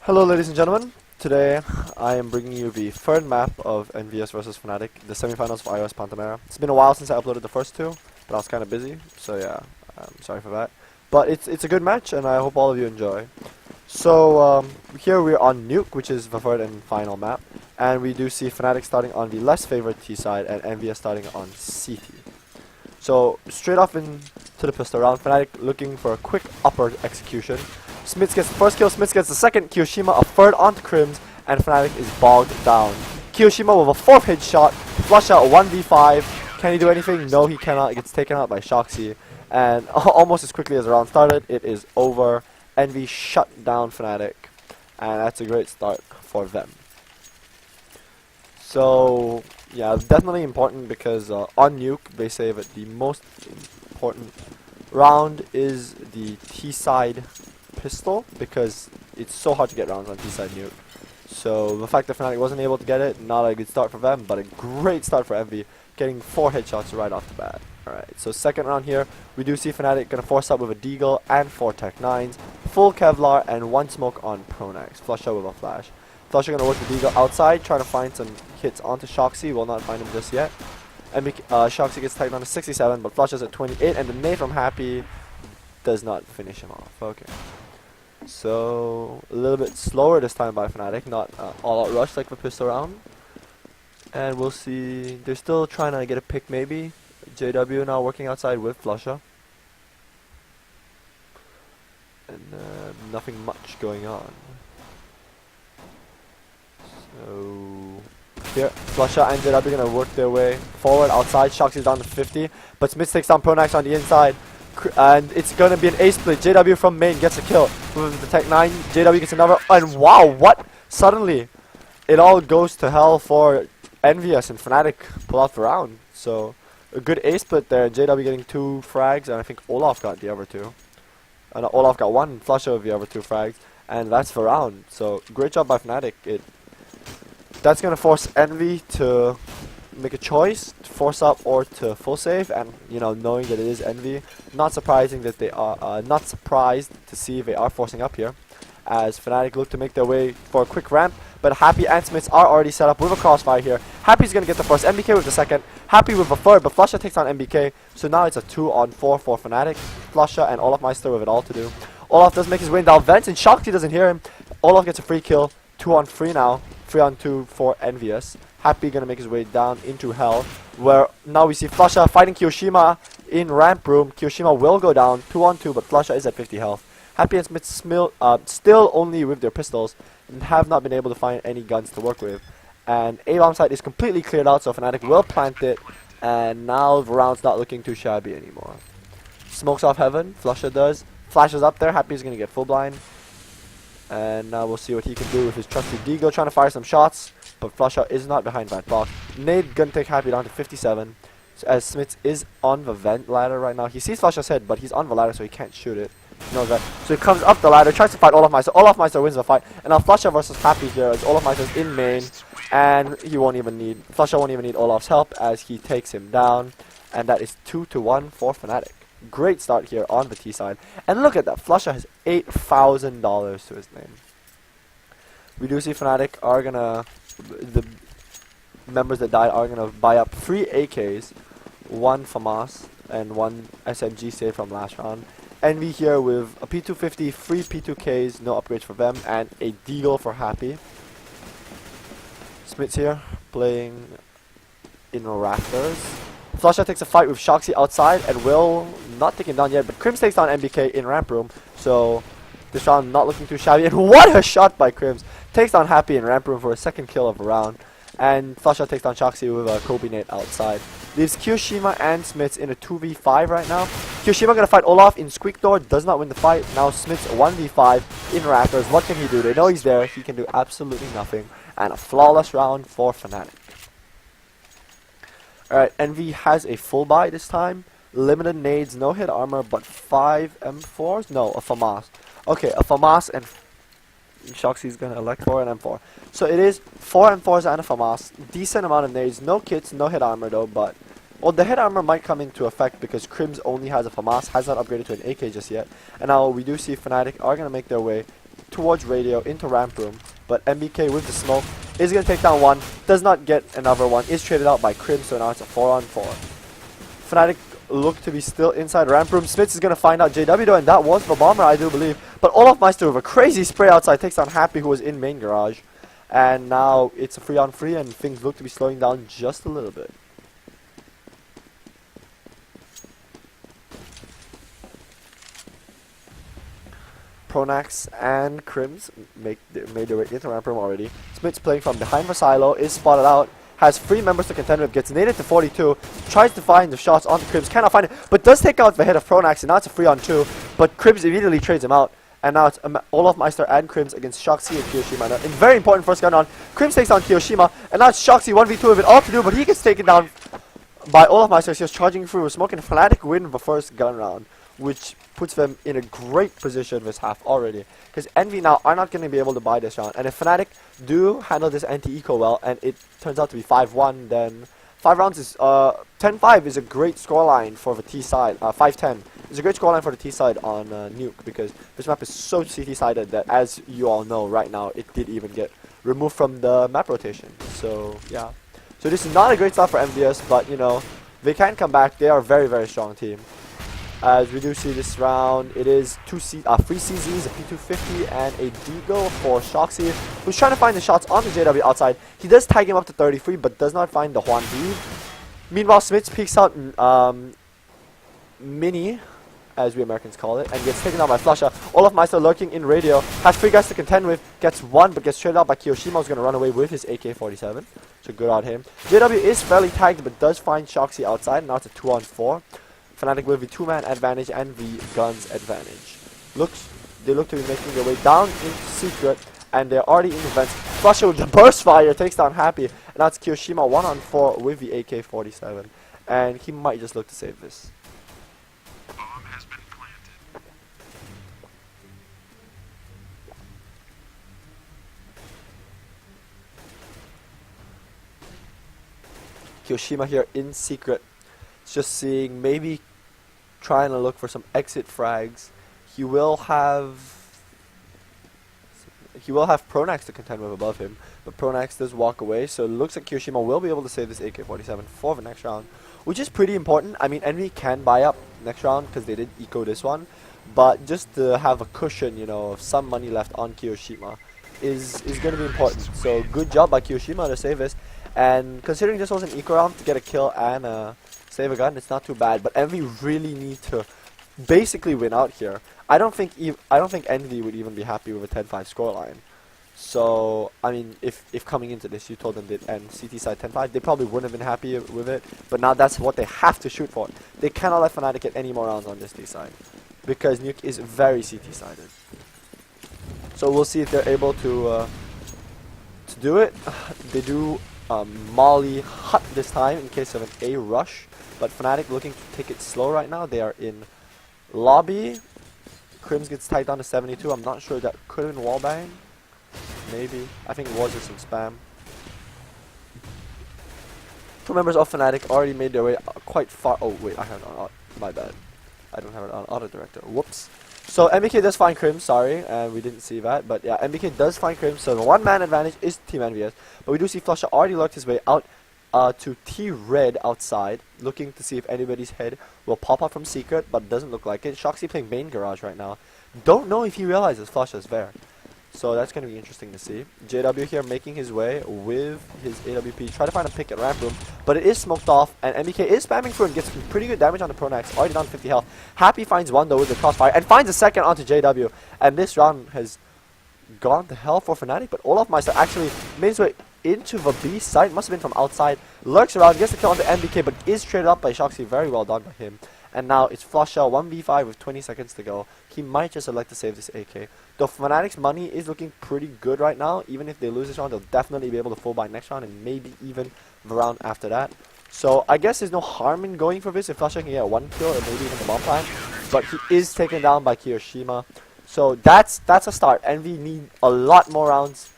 Hello ladies and gentlemen, today I am bringing you the third map of EnVyUS vs Fnatic, the semifinals of IOS Pantamera. It's been a while since I uploaded the first two, but I was kind of busy, so yeah, I'm sorry for that. But it's a good match and I hope all of you enjoy. So here we're on Nuke, which is the third and final map, and we do see Fnatic starting on the less favored T side and EnVyUS starting on CT. So straight off into the pistol round, Fnatic looking for a quick upper execution. Smits gets the first kill, Smits gets the second, Kiyoshima a third onto Crims, and Fnatic is bogged down. Kiyoshima with a fourth headshot, flush out 1v5. Can he do anything? No, he cannot. He gets taken out by Shoxy. And almost as quickly as the round started, it is over. Envy shut down Fnatic, and that's a great start for them. So, yeah, definitely important because on Nuke, they say that the most important round is the T-side pistol, because it's so hard to get rounds on T-side Nuke. So the fact that Fnatic wasn't able to get it, not a good start for them, but a great start for Envy, getting 4 headshots right off the bat. Alright, so second round here, we do see Fnatic gonna force up with a Deagle and 4 Tech 9s, full Kevlar and 1 smoke on Pronax, flush out with a flash. Flush are gonna work the Deagle outside, trying to find some hits onto Shoxy, will not find him just yet. And Shoxy gets tagged on to 67, but flushes at 28, and the nade from Happy does not finish him off. Okay. So, a little bit slower this time by Fnatic, not all-out rush like the pistol round. And we'll see, they're still trying to get a pick maybe. JW now working outside with Flusha. And nothing much going on. So, here, Flusha and JW gonna work their way forward outside. Shoxy's down to 50, but Smith takes down Pronax on the inside. And it's going to be an ace split. JW from main gets a kill with the Tech 9. JW gets another. And wow, what? Suddenly, it all goes to hell for EnVyUS and Fnatic pull out the round. So, a good ace split there. JW getting 2 frags, and I think Olaf got the other 2. Olaf got 1 flush of the other 2 frags, and that's the round. So, great job by Fnatic. That's going to force Envy to make a choice, to force up or to full save, and you know, knowing that it is Envy, not surprising that they are not surprised to see they are forcing up here, as Fnatic look to make their way for a quick ramp, but Happy and Smits are already set up with a crossfire here. Happy's gonna get the first, MBK with the second, Happy with the third, but Flusha takes on MBK, so now it's a 2-on-4 for Fnatic. Flusha and Olaf Meister with it all to do. Olaf does make his way down vents, and Shoxy doesn't hear him. Olaf gets a free kill, 2-on-3 now, 3-on-2 for EnVyUS. Happy gonna make his way down into hell, where now we see Flusha fighting Kiyoshima in ramp room. Kiyoshima will go down 2-on-2, but Flusha is at 50 health. Happy and Smith still only with their pistols and have not been able to find any guns to work with. And A-bomb site is completely cleared out, so Fnatic will plant it, and now the round's not looking too shabby anymore. Smokes off heaven, Flusha does, flashes up there, Happy's gonna get full blind. And now we'll see what he can do with his trusty Deagle, trying to fire some shots. But Flusha is not behind that box. Nade gonna take Happy down to 57. So as Smits is on the vent ladder right now. He sees Flusha's head, but he's on the ladder, so he can't shoot it. He knows that. So he comes up the ladder, tries to fight Olaf Meister. Olaf Meister wins the fight. And now Flusha versus Happy here, as Olaf Meister's in main. And he won't even need, Flusha won't even need Olaf's help as he takes him down. And that is 2-1 for Fnatic. Great start here on the T side. And look at that, Flusha has $8,000 to his name. We do see Fnatic are gonna, the members that died are gonna buy up 3 AKs, 1 FAMAS, and 1 SMG save from last round. Envy here with a P250, 3 P2Ks, no upgrades for them, and a Deagle for Happy. Smits here, playing in rafters. Flusha takes a fight with Shoxy outside and will not take him down yet, but Crims takes down MBK in ramp room, so this round not looking too shabby. And what a shot by Crims! Takes down Happy in ramp room for a second kill of the round, and Flusha takes down Shoxy with a Kobe nade outside. Leaves Kiyoshima and Smits in a 2v5 right now. Kiyoshima gonna fight Olaf in Squeak Door, does not win the fight. Now Smits 1v5 in rafters. What can he do? They know he's there, he can do absolutely nothing. And a flawless round for Fnatic. Alright, Envy has a full buy this time. Limited nades, no hit armor, but 5 M4s? No, a FAMAS. Okay, a FAMAS and Shoxy's gonna elect for an M4. So it is 4 M4s and a FAMAS. Decent amount of nades, no kits, no hit armor though, but well, the hit armor might come into effect because Crims only has a FAMAS, has not upgraded to an AK just yet. And now we do see Fnatic are gonna make their way towards radio into ramp room, but MBK with the smoke is going to take down one, does not get another one, is traded out by Crim, so now it's a 4-on-4. Fnatic look to be still inside ramp room. Smits is going to find out JW though, and that was the bomber, I do believe. But Olofmeister with a crazy spray outside takes down Happy, who was in main garage. And now it's a 3-on-3, and things look to be slowing down just a little bit. Pronax and Crims made their way into ramp room already. Smits playing from behind the silo, is spotted out, has 3 members to contend with, gets naded to 42, tries to find the shots onto Crims, cannot find it, but does take out the hit of Pronax, and now it's a 3-on-2, but Crims immediately trades him out, and now it's Olofmeister and Crims against Shoxy and Kiyoshima. Now, in very important first gun round, Crims takes down Kiyoshima, and now it's Shoxy 1v2 with it all to do, but he gets taken down by Olofmeister. He's just charging through with smoke, and Fnatic win the first gun round, which puts them in a great position this half already. Because Envy now are not going to be able to buy this round. And if Fnatic do handle this anti-eco well, and it turns out to be 5-1, then 5 rounds is 10-5 is a great scoreline for the T side. 5-10 is a great scoreline for the T side on Nuke, because this map is so CT sided that, as you all know right now, it did even get removed from the map rotation. So yeah, so this is not a great start for EnVyUS, but you know, they can come back. They are a very, very strong team. As we do see this round, it is 3 CZs, a P250, and a Deagle for Shoxy, who's trying to find the shots on the JW outside. He does tag him up to 33, but does not find the Juan B. Meanwhile, Smits peeks out Mini, as we Americans call it, and gets taken out by Flusha. Olofmeister lurking in radio, has 3 guys to contend with, gets 1, but gets traded out by Kiyoshima, who's going to run away with his AK-47. So good on him. JW is fairly tagged, but does find Shoxy outside, and now it's a 2-on-4. Fnatic with the 2-man advantage and the guns advantage. They look to be making their way down into secret, and they're already in the vents. Flusha with the burst fire takes down Happy, and now it's Kiyoshima 1-on-4 with the AK-47, and he might just look to save this. Bomb has been planted. Kiyoshima here in secret, just seeing, maybe trying to look for some exit frags. He will have Pronax to contend with above him, but Pronax does walk away, so it looks like Kiyoshima will be able to save this AK-47 for the next round, which is pretty important. I mean, Envy can buy up next round because they did eco this one, but just to have a cushion, you know, of some money left on Kiyoshima is going to be important. So good job by Kiyoshima to save this, and considering this was an eco round, to get a kill and save a gun, it's not too bad. But Envy really need to basically win out here. I don't think Envy would even be happy with a 10-5 scoreline. So I mean, if coming into this you told them they'd end CT side 10-5, they probably wouldn't have been happy with it. But now that's what they have to shoot for. They cannot let Fnatic get any more rounds on this D side, because Nuke is very CT sided. So we'll see if they're able to do it. They do Molly Hut this time in case of an A rush. But Fnatic looking to take it slow right now. They are in lobby. Crims gets tied down to 72. I'm not sure, that could have been wallbang. Maybe. I think it was just some spam. 2 members of Fnatic already made their way quite far. Oh wait, I have it on. My bad. I don't have it on auto director. Whoops. So MBK does find Crims, sorry, and we didn't see that. But yeah, MBK does find Crims. So the 1-man advantage is Team EnVyUS. But we do see Flusha already lurked his way out to T-Red outside, looking to see if anybody's head will pop up from secret, but doesn't look like it. Shoxy playing main garage right now. Don't know if he realizes Flusha's there. So that's going to be interesting to see. JW here making his way with his AWP. Try to find a pick at ramp room, but it is smoked off, and MBK is spamming through and gets some pretty good damage on the Pronax. Already down 50 health. Happy finds one though with the crossfire, and finds a second onto JW. And this round has gone to hell for Fnatic, but Olofmeister actually made his way into the B side. Must have been from outside. Lurks around, gets the kill on the MBK, but is traded up by Shoxy. Very well done by him. And now it's Flusha 1v5 with 20 seconds to go. He might just elect to save this AK. Though Fnatic's money is looking pretty good right now. Even if they lose this round, they'll definitely be able to full buy next round, and maybe even the round after that. So I guess there's no harm in going for this if Flusha can get 1 kill or maybe even the bomb plant. But he is taken down by Kiyoshima. So that's a start. Envy need a lot more rounds,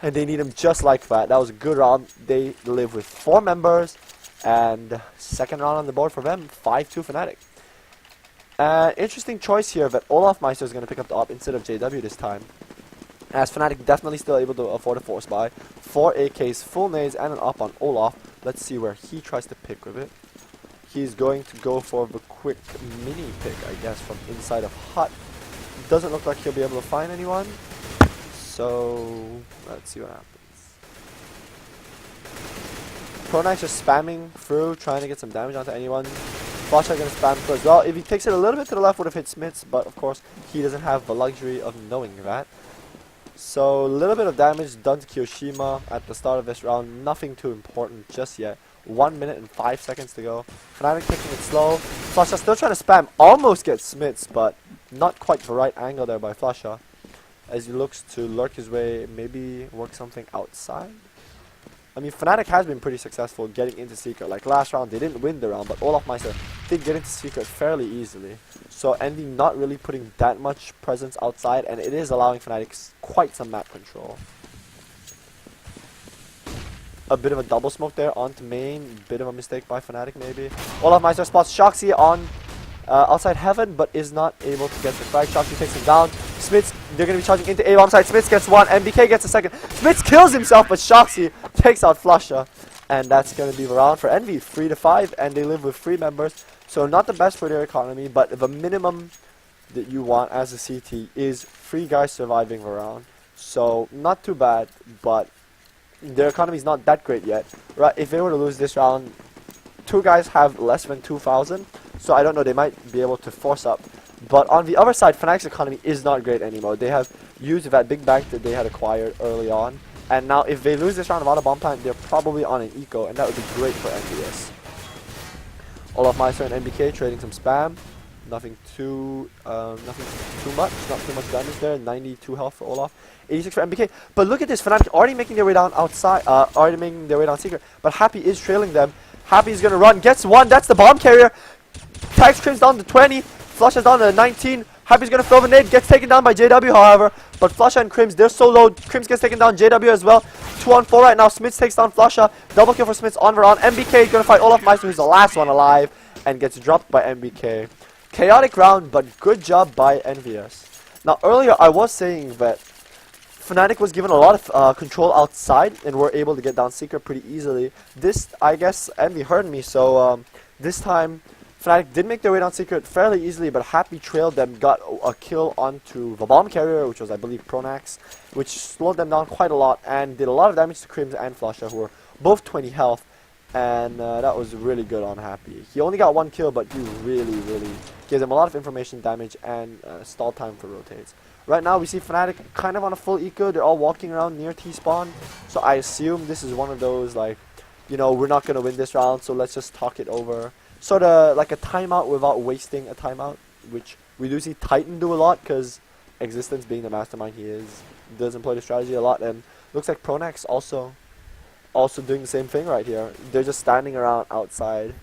and they need him just like that. That was a good round. They live with 4 members, and second round on the board for them, 5-2 Fnatic. Interesting choice here that Olofmeister is going to pick up the op instead of JW this time. as Fnatic definitely still able to afford a force buy. 4 AKs, full nades, and an up on Olaf. Let's see where he tries to pick with it. He's going to go for the quick mini pick, I guess, from inside of Hut. Doesn't look like he'll be able to find anyone. So, let's see what happens. Pronax just spamming through, trying to get some damage onto anyone. Flasha gonna spam through as well. If he takes it a little bit to the left, would have hit Smits, but of course, he doesn't have the luxury of knowing that. So, a little bit of damage done to Kiyoshima at the start of this round. Nothing too important just yet. 1 minute and 5 seconds to go. Fnatic taking it slow. Flasha still trying to spam. Almost gets Smits, but not quite the right angle there by Flasha. As he looks to lurk his way, maybe work something outside. I mean, Fnatic has been pretty successful getting into Secret. Like last round, they didn't win the round, but Olaf Meister did get into Secret fairly easily. So Envy not really putting that much presence outside, and it is allowing Fnatic quite some map control. A bit of a double smoke there onto main. Bit of a mistake by Fnatic maybe. Olaf Meister spots Shoxy on outside heaven, but is not able to get the frag. Shoxy takes him down. Smits, they're going to be charging into A-bomb side. Smits gets one. MBK gets a second. Smits kills himself, but Shoxy takes out Flusha. And that's going to be the round for Envy. 3-5, and they live with 3 members. So not the best for their economy, but the minimum that you want as a CT is 3 guys surviving the round. So not too bad, but their economy is not that great yet. Right? If they were to lose this round, 2 guys have less than 2,000. So I don't know, they might be able to force up. But on the other side, Fnatic's economy is not great anymore. They have used that big bank that they had acquired early on. And now if they lose this round without a bomb plant, they're probably on an eco, and that would be great for EnVyUS. Olaf Meister and MBK trading some spam. Nothing too much. Not too much damage there. 92 health for Olaf. 86 for MBK. But look at this, Fnatic already making their way down outside, already making their way down Secret. But Happy is trailing them. Happy's gonna run, gets one, that's the bomb carrier. Tags Crims down to 20. Flusha's down to 19. Happy's gonna throw the nade, gets taken down by JW however. But Flusha and Crims, they're so low. Crims gets taken down, JW as well. 2-on-4 right now. Smits takes down Flusha. Double kill for Smits on Veron. MBK is gonna fight Olaf Meister, who's the last one alive, and gets dropped by MBK. Chaotic round, but good job by EnVyUS. Now earlier I was saying that Fnatic was given a lot of control outside and were able to get down Secret pretty easily. This, I guess, Envy heard me, so this time Fnatic did make their way down Secret fairly easily, but Happy trailed them, got a kill onto the bomb carrier, which was, I believe, Pronax, which slowed them down quite a lot and did a lot of damage to Crims and Flusha, who were both 20 health, and that was really good on Happy. He only got 1 kill, but he really gave them a lot of information damage and stall time for rotates. Right now, we see Fnatic kind of on a full eco. They're all walking around near T-spawn, so I assume this is one of those, like, you know, we're not going to win this round, so let's just talk it over. Sort of like a timeout without wasting a timeout, which we do see Titan do a lot, because Existence, being the mastermind he is, does employ the strategy a lot, and looks like Pronax also doing the same thing right here. They're just standing around outside,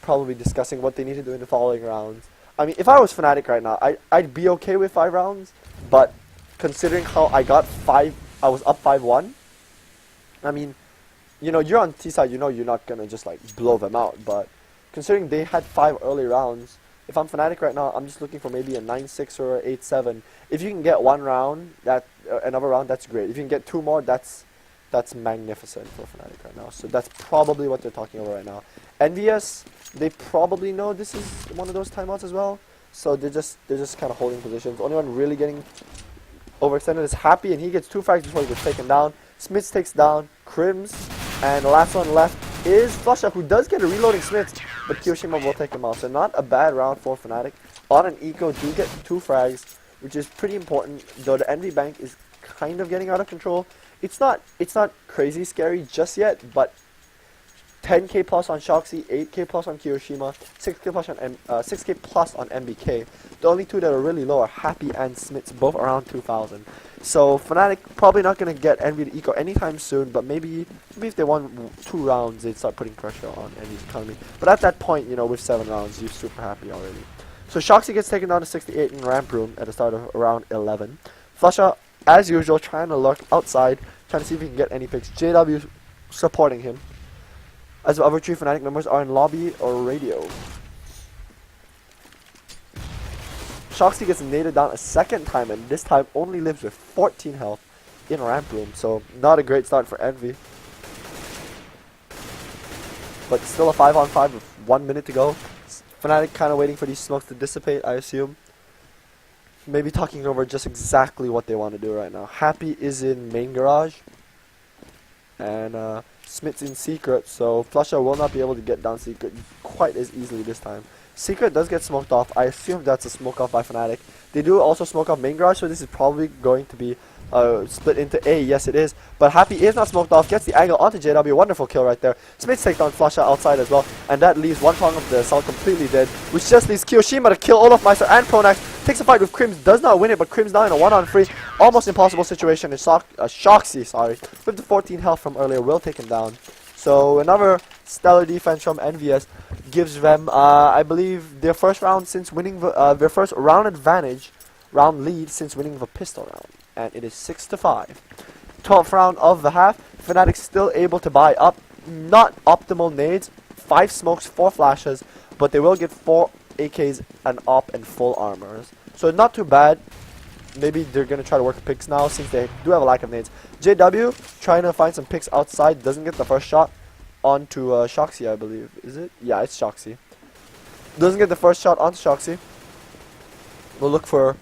probably discussing what they need to do in the following rounds. I mean, if I was Fnatic right now, I'd be okay with 5 rounds, but considering how I was up 5-1, I mean, you know, you're on T side, you know you're not gonna just like blow them out, but considering they had 5 early rounds, if I'm Fnatic right now, I'm just looking for maybe a 9-6 or 8-7. If you can get 1 round, another round, that's great. If you can get 2 more, that's magnificent for Fnatic right now. So that's probably what they're talking about right now. EnVyUS, they probably know this is one of those timeouts as well. So they're just kind of holding positions. The only one really getting overextended is Happy, and he gets 2 frags before he gets taken down. Smits takes down Crims, and the last one left is Flusha, who does get a reloading Smits, but Kiyoshima will take him out. So not a bad round for Fnatic. On an eco, do get 2 frags, which is pretty important, though the Envy bank is kind of getting out of control. It's not crazy scary just yet, but 10k plus on Shoxy, 8k plus on Kiyoshima, 6k plus on MBK. The only 2 that are really low are Happy and Smits, both around 2,000. So Fnatic probably not going to get Envy to eco anytime soon, but maybe if they won 2 rounds, they'd start putting pressure on Envy's economy. But at that point, you know, with 7 rounds, you're super happy already. So Shoxy gets taken down to 68 in ramp room at the start of round 11. Flusha, as usual, trying to lurk outside, trying to see if he can get any picks. JW supporting him, as the other 3 Fnatic members are in lobby or radio. Shoxy gets naded down a second time, and this time only lives with 14 health in ramp room. So not a great start for Envy. But still a 5-on-5 with 1 minute to go. Fnatic kind of waiting for these smokes to dissipate, I assume. Maybe talking over just exactly what they want to do right now. Happy is in main garage. And Smith's in secret, so Flusha will not be able to get down secret quite as easily this time. Secret does get smoked off. I assume that's a smoke off by Fnatic. They do also smoke off main garage, so this is probably going to be split into A. Yes, it is. But Happy is not smoked off. Gets the angle onto JW. Wonderful kill right there. Smith takes down Flusha outside as well, and that leaves one prong of the assault completely dead, which just leaves Kiyoshima to kill Olaf Meister and Pronax. Takes a fight with Crims, does not win it, but Crims now in a 1-on-3. Almost impossible situation. Shoxy, sorry, with the 14 health from earlier, will take him down. So another stellar defense from EnVyUS gives them, I believe, their first round since winning their first round lead since winning the pistol round, and it is 6-5. 12th round of the half. Fnatic still able to buy up, not optimal nades, 5 smokes, 4 flashes, but they will get 4 AKs, an op, and full armors. So not too bad. Maybe they're going to try to work the picks now since they do have a lack of nades. JW trying to find some picks outside. Doesn't get the first shot onto Shoxy, I believe. Is it? Yeah, it's Shoxy. Doesn't get the first shot onto Shoxy. We'll look for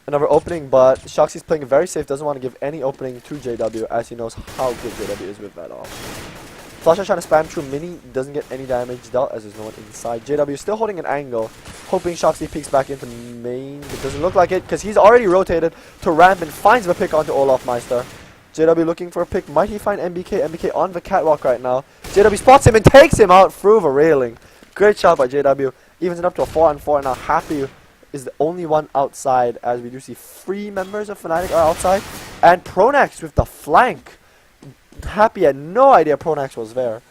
another opening, but Shoxy's playing very safe. Doesn't want to give any opening to JW as he knows how good JW is with that off. Flusha trying to spam through mini, doesn't get any damage dealt as there's no one inside. JW still holding an angle, hoping Shoxy peeks back into main. It doesn't look like it because he's already rotated to ramp and finds the pick onto Olaf Meister. JW looking for a pick. Might he find MBK? MBK on the catwalk right now. JW spots him and takes him out through the railing. Great shot by JW. Evens it up to a 4-on-4, and now Happy is the only one outside as we do see 3 members of Fnatic are outside. And Pronax with the flank. Happy had no idea Pronax was there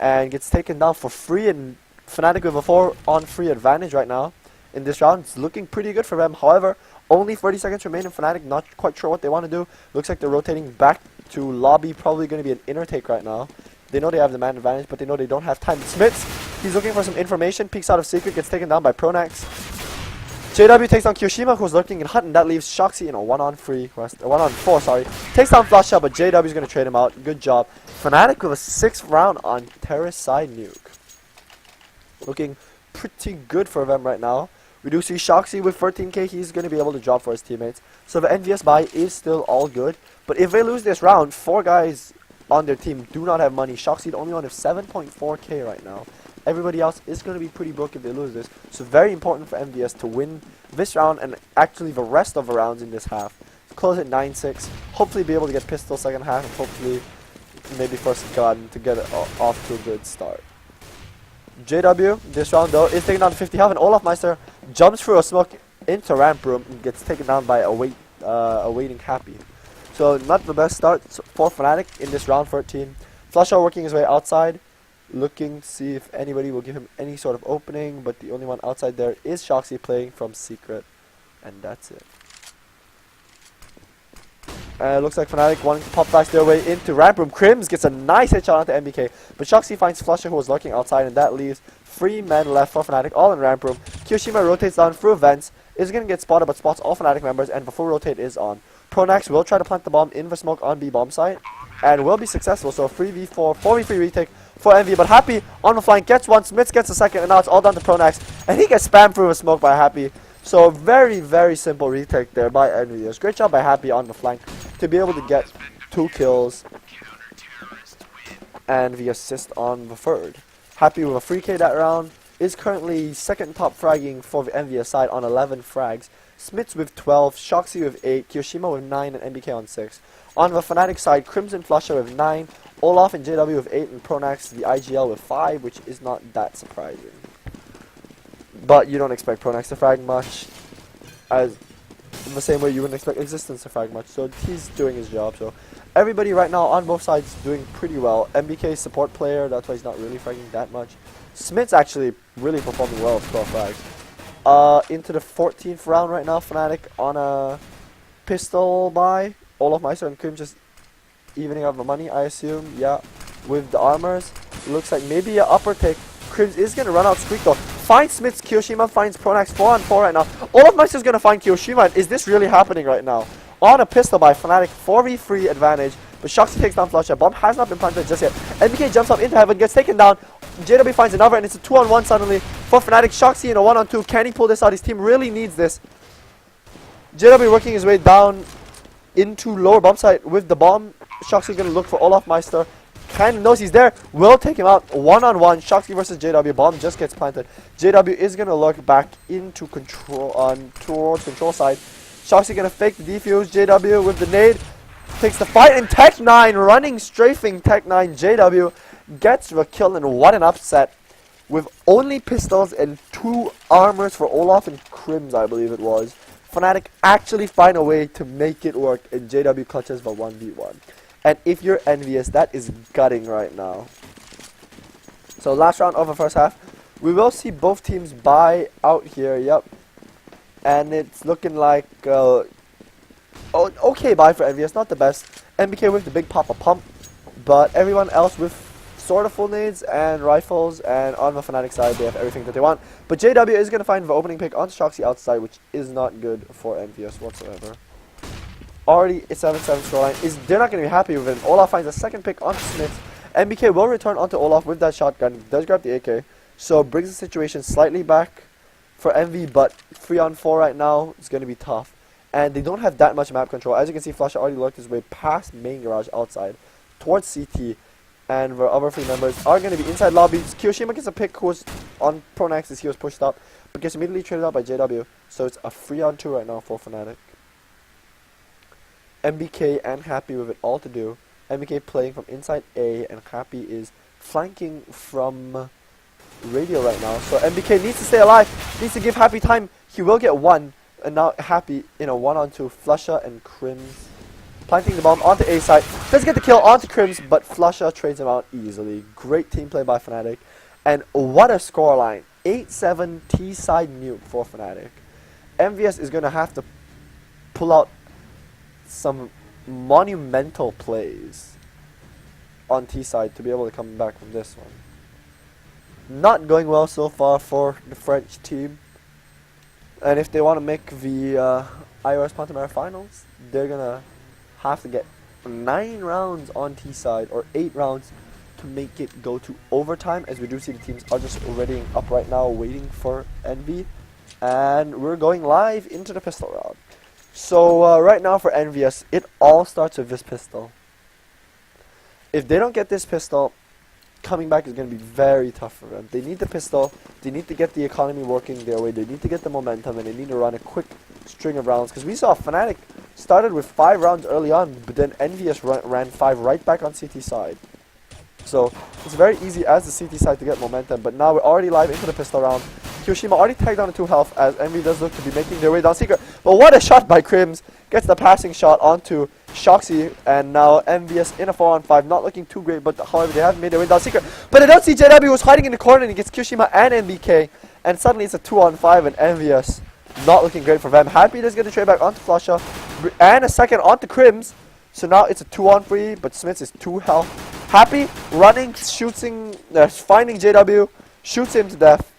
and gets taken down for free, and Fnatic with a 4-on-3 advantage right now in this round. It's looking pretty good for them. However, only 30 seconds remain in Fnatic, not quite sure what they want to do. Looks like they're rotating back to lobby, probably going to be an inner take right now. They know they have the man advantage, but they know they don't have time. Smits, he's looking for some information, peeks out of secret, gets taken down by Pronax. JW takes down Kiyoshima, who's lurking in Hunt, and that leaves Shoxy in a 1-on-4, sorry. Takes down Flusha, but JW's going to trade him out. Good job. Fnatic with a 6th round on Terrace side Nuke. Looking pretty good for them right now. We do see Shoxy with 13k, he's going to be able to drop for his teammates. So the EnVyUS buy is still all good. But if they lose this round, 4 guys on their team do not have money. Shoxy the only one with 7.4k right now. Everybody else is going to be pretty broke if they lose this. So very important for EnVyUS to win this round and actually the rest of the rounds in this half. Close at 9-6. Hopefully be able to get pistol second half, and hopefully maybe first gun to get it off to a good start. JW this round though is taken down to 50 health, and Olaf Meister jumps through a smoke into ramp room and gets taken down by a waiting Happy. So not the best start for Fnatic in this round 13. Flusha working his way outside, looking to see if anybody will give him any sort of opening, but the only one outside there is Shoxy playing from secret, and that's it. Looks like Fnatic wanting to pop flash their way into ramp room. Crims gets a nice headshot onto MBK, but Shoxy finds Flusha, who was lurking outside, and that leaves 3 men left for Fnatic, all in ramp room. Kiyoshima rotates down through vents, is going to get spotted, but spots all Fnatic members, and the full rotate is on. Pronax will try to plant the bomb in the smoke on B bomb site, and will be successful. So 3v4, 4v3 retake for Envy, but Happy on the flank gets one, Smits gets a second, and now it's all down to Pronax, and he gets spammed through the smoke by Happy. So very, very simple retake there by EnVyUS. Great job by Happy on the flank to be able to get 2 kills and the assist on the 3rd. Happy with a 3k that round, is currently 2nd top fragging for the EnVyUS side on 11 frags. Smits with 12, Shoxy with 8, Kiyoshima with 9, and MBK on 6. On the Fnatic side, Crimson Flusha with 9, Olaf and JW with 8, and Pronax the IGL with 5, which is not that surprising. But you don't expect Pronax to frag much, as in the same way you wouldn't expect Existence to frag much, so he's doing his job. So everybody right now on both sides doing pretty well. MBK support player, that's why he's not really fragging that much. Smith's actually really performing well with 12 frags. Into the 14th round right now, Fnatic on a pistol buy. Olaf Meister and Krim just evening out the money, I assume. Yeah, with the armors. Looks like maybe an upper take. Crims is going to run out Squeak though. finds Smith's, Kiyoshima finds Pronax 4-on-4 right now. Olaf Meister's gonna find Kiyoshima, and is this really happening right now? On a pistol by Fnatic, 4v3 advantage, but Shoxy takes down Flusha. Bomb has not been planted just yet. NBK jumps up into heaven, gets taken down. JW finds another, and it's a 2-on-1 suddenly for Fnatic. Shoxy in a 1-on-2. Can he pull this out? His team really needs this. JW working his way down into lower bomb site with the bomb. Shoxy's gonna look for Olaf Meister. Kind of knows he's there. Will take him out 1-on-1. Shoxy versus JW. Bomb just gets planted. JW is gonna look back into control towards control side. Shoxy gonna fake the defuse. JW with the nade takes the fight, and Tech9 running, strafing Tech9. JW gets the kill, and what an upset. With only pistols and 2 armors for Olaf and Crims, I believe it was. Fnatic actually find a way to make it work, and JW clutches the 1v1. And if you're EnVyUS, that is gutting right now. So last round of the first half, we will see both teams buy out here. Yep, and it's looking like okay buy for EnVyUS, not the best. MBK with the big pop of pump, but everyone else with sort of full nades and rifles, and on the Fnatic side they have everything that they want. But JW is going to find the opening pick on Shoxy outside, which is not good for EnVyUS whatsoever. Already a 7-7 scoreline. They're not going to be happy with it. Olaf finds a second pick onto Smith. MBK will return onto Olaf with that shotgun. Does grab the AK, so brings the situation slightly back for Envy, but 3-on-4 right now is going to be tough. And they don't have that much map control. As you can see, Flash already lurked his way past main garage outside towards CT. And the other 3 members are going to be inside lobby. Kiyoshima gets a pick who was on Pronax as he was pushed up, but gets immediately traded out by JW. So it's a 3-on-2 right now for Fnatic. MBK and Happy with it all to do. MBK playing from inside A, and Happy is flanking from radio right now. So MBK needs to stay alive, needs to give Happy time. He will get 1, and now Happy in a 1-on-2. Flusha and Crims planting the bomb onto A side. Doesn't get the kill onto Crims, but Flusha trades him out easily. Great team play by Fnatic. And what a scoreline. 8-7 T side nuke for Fnatic. EnVyUS is going to have to pull out some monumental plays on T side to be able to come back from this one. Not going well so far for the French team, and if they want to make the IOS Pantamera finals, they're gonna have to get 9 rounds on T side, or 8 rounds to make it go to overtime, as we do see the teams are just readying up right now waiting for Envy, and we're going live into the pistol round. So right now for EnVyUS, it all starts with this pistol. If they don't get this pistol, coming back is going to be very tough for them. They need the pistol, they need to get the economy working their way, they need to get the momentum, and they need to run a quick string of rounds. Because we saw Fnatic started with 5 rounds early on, but then EnVyUS ran 5 right back on CT side. So it's very easy as the CT side to get momentum, but now we're already live into the pistol round. Kiyoshima already tagged down to 2 health as Envy does look to be making their way down Secret. But what a shot by Crims. Gets the passing shot onto Shoxy, and now EnVyUS in a 4-on-5. Not looking too great, but however they have made their way down Secret. But I don't see JW who's hiding in the corner, and he gets Kiyoshima and NBK. And suddenly it's a 2-on-5, and EnVyUS not looking great for them. Happy is going to trade back onto Flusha, and a second onto Crims. So now it's a 2-on-3, but Smith is 2 health. Happy running, shooting, finding JW, shoots him to death.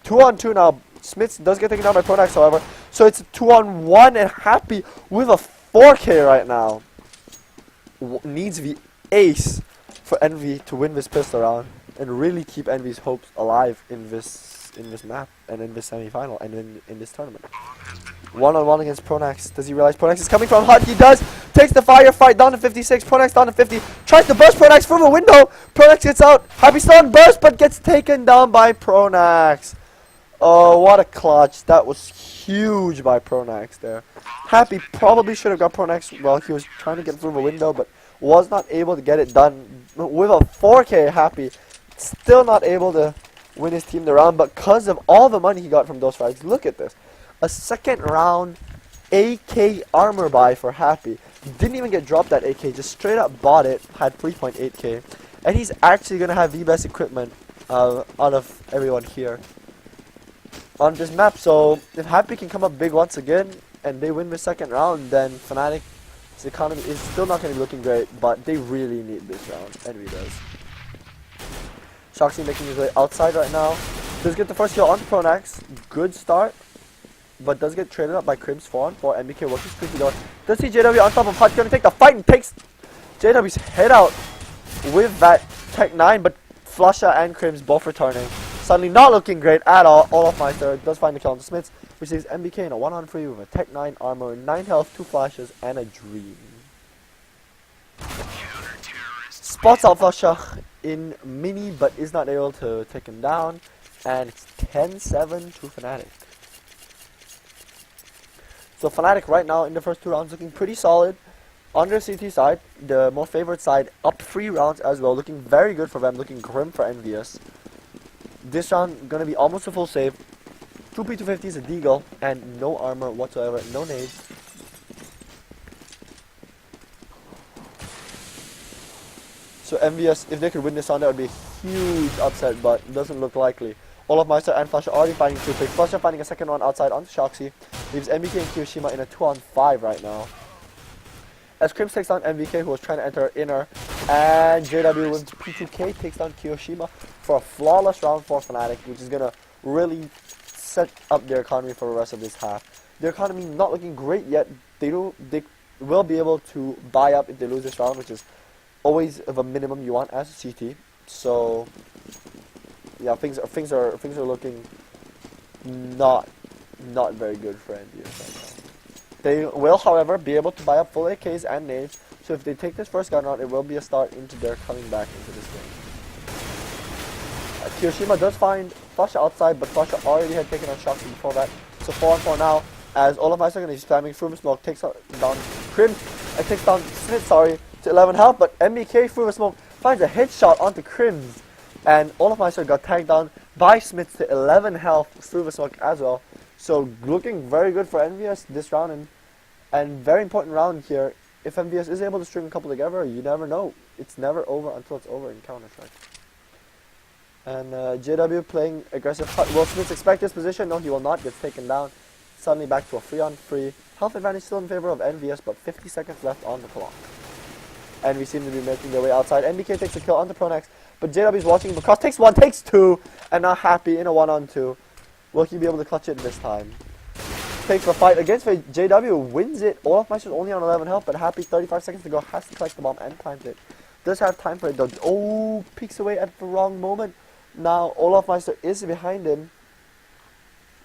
2-on-2 now. Smith does get taken down by Pronax, however. So it's a 2-on-1, and Happy with a 4K right now. Needs the ace for Envy to win this pistol round and really keep Envy's hopes alive in this map and in this semi-final and in this tournament. 1-on-1 against Pronax. Does he realize Pronax is coming from hot? He does. Takes the firefight down to 56. Pronax down to 50. Tries to burst Pronax from a window. Pronax gets out. Happy still on burst, but gets taken down by Pronax. Oh, what a clutch. That was huge by Pronax there. Happy probably should have got Pronax while he was trying to get through the window, but was not able to get it done. With a 4K, Happy still not able to win his team the round, but because of all the money he got from those fights. Look at this. A second round AK armor buy for Happy. He didn't even get dropped that AK, just straight up bought it, had 3.8k. And he's actually going to have the best equipment out of everyone here on this map. So if Happy can come up big once again and they win the second round, then Fnatic's economy is still not going to be looking great, but they really need this round. Envy does. Shoxy making his way outside right now. Does get the first kill onto Pronax. Good start. But does get traded up by Crims 4-on-4. MBK working squeaky door. Does see JW on top of Hut. Gonna take the fight and takes JW's head out with that Tech 9. But Flusha and Crims both returning. Suddenly not looking great at all. Olofmeister does find the kill on the Smiths. Receives MBK in a 1-on-3 with a Tech 9 armor, 9 health, 2 flashes, and a dream. Spots out Flusha in mini, but is not able to take him down. And it's 10-7 to Fnatic. So Fnatic right now in the first 2 rounds looking pretty solid. On their CT side, the more favored side, up 3 rounds as well. Looking very good for them, looking grim for EnVyUS. This round gonna be almost a full save. 2 P250s, a deagle, and no armor whatsoever, no nades. So EnVyUS, if they could win this round, that would be a huge upset, but doesn't look likely. Olofmeister and Flusha already finding 2 picks. Flusha finding a second one outside onto Shoxy. Leaves MBK and Kiyoshima in a 2-on-5 right now. As Crims takes down MBK, who was trying to enter inner. And JW with P2K takes down Kiyoshima for a flawless round for Fnatic, which is going to really set up their economy for the rest of this half. Their economy not looking great yet. They will be able to buy up if they lose this round, which is always of a minimum you want as a CT. So yeah, things are looking not very good for EnVyUS right now. They will, however, be able to buy up full AKs and nades. So if they take this first gun round, it will be a start into their coming back into this game. Kiyoshima does find Flusha outside, but Flusha already had taken on Shoxy before that. So 4-on-4 now, as Olofmeister are going to be spamming through the smoke, takes down Crims, and takes down Smith, to 11 health, but MBK through the smoke finds a headshot onto Crims, and Olofmeister got tagged down by Smith to 11 health through the smoke as well. So looking very good for EnVyUS this round, and very important round here. If EnVyUS is able to string a couple together, you never know. It's never over until it's over in Counter-Strike. And JW playing aggressive. Will Smith expect this position? No, he will not. Gets taken down. Suddenly back to a 3-on-3. Health advantage still in favor of EnVyUS, but 50 seconds left on the clock. And we seem to be making their way outside. MBK takes a kill on the Pronax, but JW is watching him across. Takes 1, takes 2, and now Happy in a 1-on-2. Will he be able to clutch it this time? Takes the fight against JW, wins it. Olofmeister is only on 11 health, but Happy, 35 seconds to go, has to collect the bomb and plant it. Does have time for it though. Oh, peeks away at the wrong moment. Now Olofmeister is behind him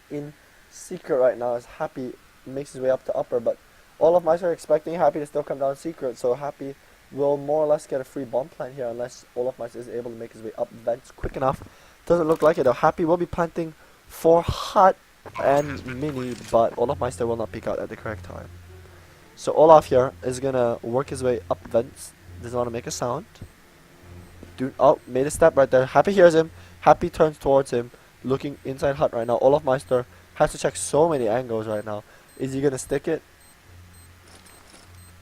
in secret right now as Happy makes his way up to upper, but Olofmeister expecting Happy to still come down secret, so Happy will more or less get a free bomb plant here unless Olofmeister is able to make his way up vents quick enough. Doesn't look like it though. Happy will be planting for Hut and Mini, but Olofmeister will not peek out at the correct time. So Olaf here is gonna work his way up vents. Doesn't want to make a sound. Oh, made a step right there. Happy hears him. Happy turns towards him, looking inside Hut right now. Olofmeister has to check so many angles right now. Is he gonna stick it?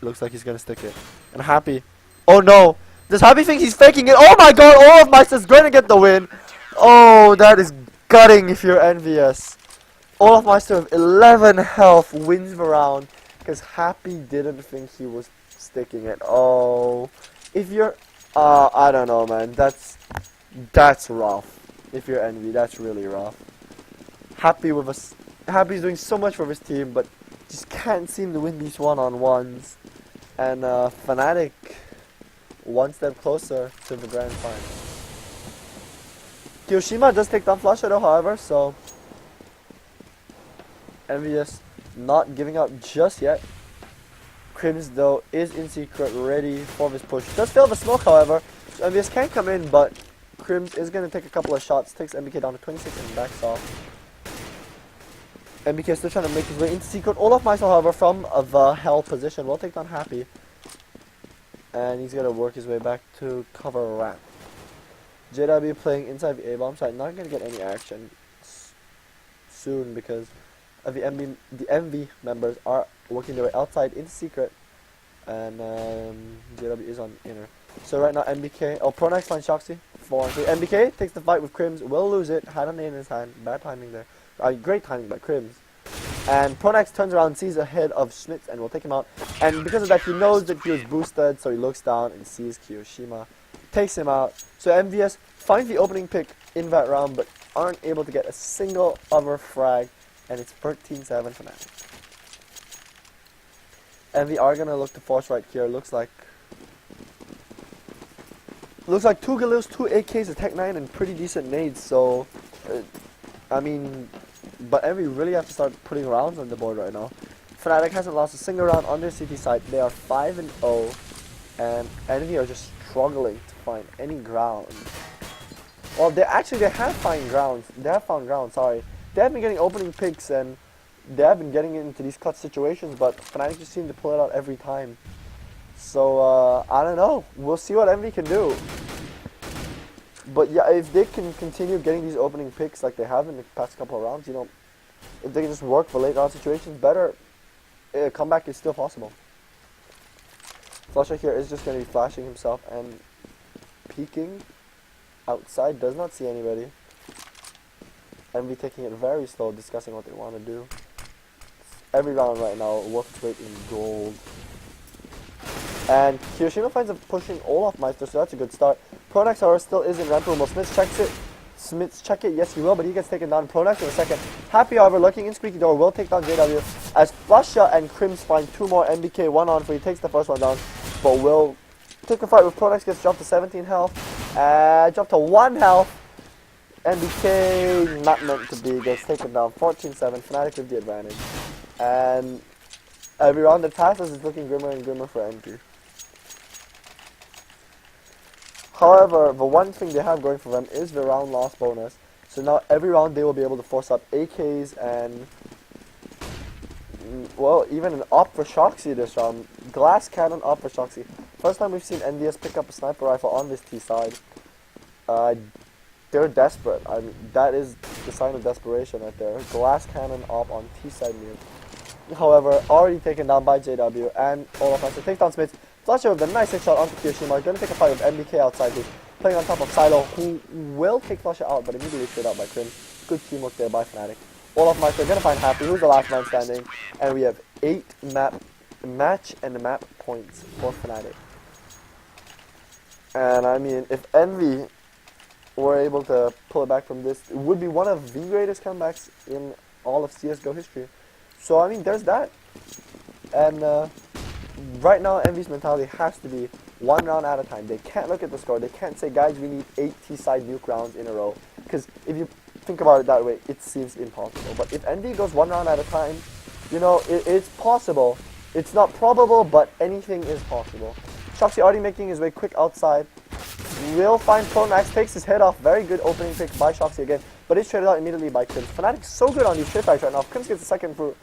Looks like he's gonna stick it. And Happy, oh no! Does Happy think he's faking it? Oh my god! Olofmeister's gonna get the win! Oh, that is gutting if you're EnVyUS. Olofmeister with 11 health wins the round because Happy didn't think he was sticking it. Oh, if you're, I don't know, man. That's rough. If you're Envy, that's really rough. Happy's doing so much for his team, but just can't seem to win these one-on-ones. And Fnatic one step closer to the grand final. Kiyoshima does take down Flusha though, however, so EnVyUS not giving up just yet. Crims though is in secret, ready for this push. Does fail the smoke, however, so EnVyUS can come in, but Crims is going to take a couple of shots, takes MBK down to 26 and backs off. MBK is still trying to make his way into secret. Olofmeister, however, from the hell position will take down Happy. And he's going to work his way back to cover ramp. JW playing inside the A-bomb side, not going to get any action soon because the MV members are working their way outside into secret, and JW is on inner. So right now MBK, Pronax finds Shoxy, 4-on-3. MBK takes the fight with Crims, will lose it, had a nade in his hand, bad timing there. Great timing by Crims. And Pronax turns around, sees ahead of Schmitz and will take him out. And because of that, he knows that he was boosted, so he looks down and sees Kiyoshima, takes him out. So EnVyUS finds the opening pick in that round, but aren't able to get a single other frag, and it's 13-7 Fnatic. EnVy are gonna look to force right here. Looks like 2 Galils, 2 AKs, a Tech 9, and pretty decent nades. So, I mean, but EnVy really have to start putting rounds on the board right now. Fnatic hasn't lost a single round on their CT side. They are 5-0, and EnVy are just struggling to find any ground. Well, they have found ground. Sorry, they have been getting opening picks and they have been getting into these clutch situations, but Fnatic just seem to pull it out every time. So I don't know. We'll see what EnVy can do. But yeah, if they can continue getting these opening picks like they have in the past couple of rounds, you know, if they can just work for late round situations better, a comeback is still possible. Flusher here is just going to be flashing himself and peeking outside, does not see anybody. EnVy taking it very slow, discussing what they want to do. Every round right now, worth its weight in gold. And Hiroshima finds a pushing Olaf Meister, so that's a good start. Pronax, however, still is in ramp room. Well, Smith checks it. Smith check it, yes he will, but he gets taken down. Pronax in a second. Happy, however, lurking in Squeaky Door will take down JW as Flusha and Crims find 2 more NBK 1 for he takes the first one down, but will take a fight with Pronax, gets dropped to 17 health. Dropped to 1 health. NBK not meant to be, gets taken down 14-7. Fnatic with the advantage. And every round that passes is looking grimmer and grimmer for NB. However, the one thing they have going for them is the round loss bonus. So now every round they will be able to force up AKs and, well, even an op for Shoxy this round. Glass cannon op for Shoxy. First time we've seen EnVyUS pick up a sniper rifle on this T side. They're desperate. I mean, that is the sign of desperation right there. Glass cannon op on T side mid. However, already taken down by JW and Olaf Meister takes down Smith. Flusher with a nice hit shot onto Hiroshima. Going to take a fight with MBK outside, who's playing on top of Silo, who will take Flusher out, but immediately straight out by Krim. Good teamwork there by Fnatic. Olaf Meister going to find Happy, who's the last man standing, and we have 8 match and map points for Fnatic. And I mean, if EnVy were able to pull it back from this, it would be one of the greatest comebacks in all of CSGO history. So I mean, there's that. And right now, EnVy's mentality has to be 1 round at a time. They can't look at the score. They can't say, guys, we need 8 T-side nuke rounds in a row. Because if you think about it that way, it seems impossible. But if EnVy goes 1 round at a time, you know, it's possible. It's not probable, but anything is possible. Shoxy already making his way quick outside. Will find Pronax, takes his head off. Very good opening pick by Shoxy again, but it's traded out immediately by Crims. Fnatic's so good on these trade backs right now. Crims gets the second for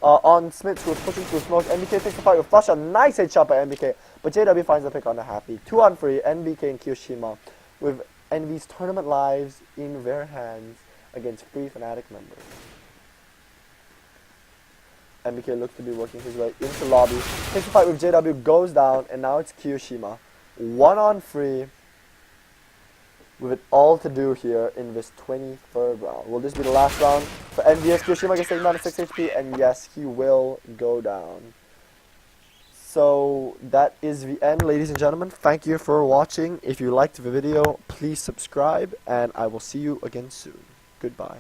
on Smith, who is pushing through smoke. NBK takes the fight with Flush. A nice headshot by NBK, but JW finds the pick on the Happy. 2 on 3, NBK and Kiyoshima, with EnVy's tournament lives in their hands against 3 Fnatic members. NBK looks to be working his way into lobby. Takes the fight with JW, goes down, and now it's Kiyoshima. 1 on 3. With it all to do here in this 23rd round. Will this be the last round for EnVyUS? Kiyoshima gets taken down to 6 HP, and yes, he will go down. So that is the end, ladies and gentlemen. Thank you for watching. If you liked the video, please subscribe, and I will see you again soon. Goodbye.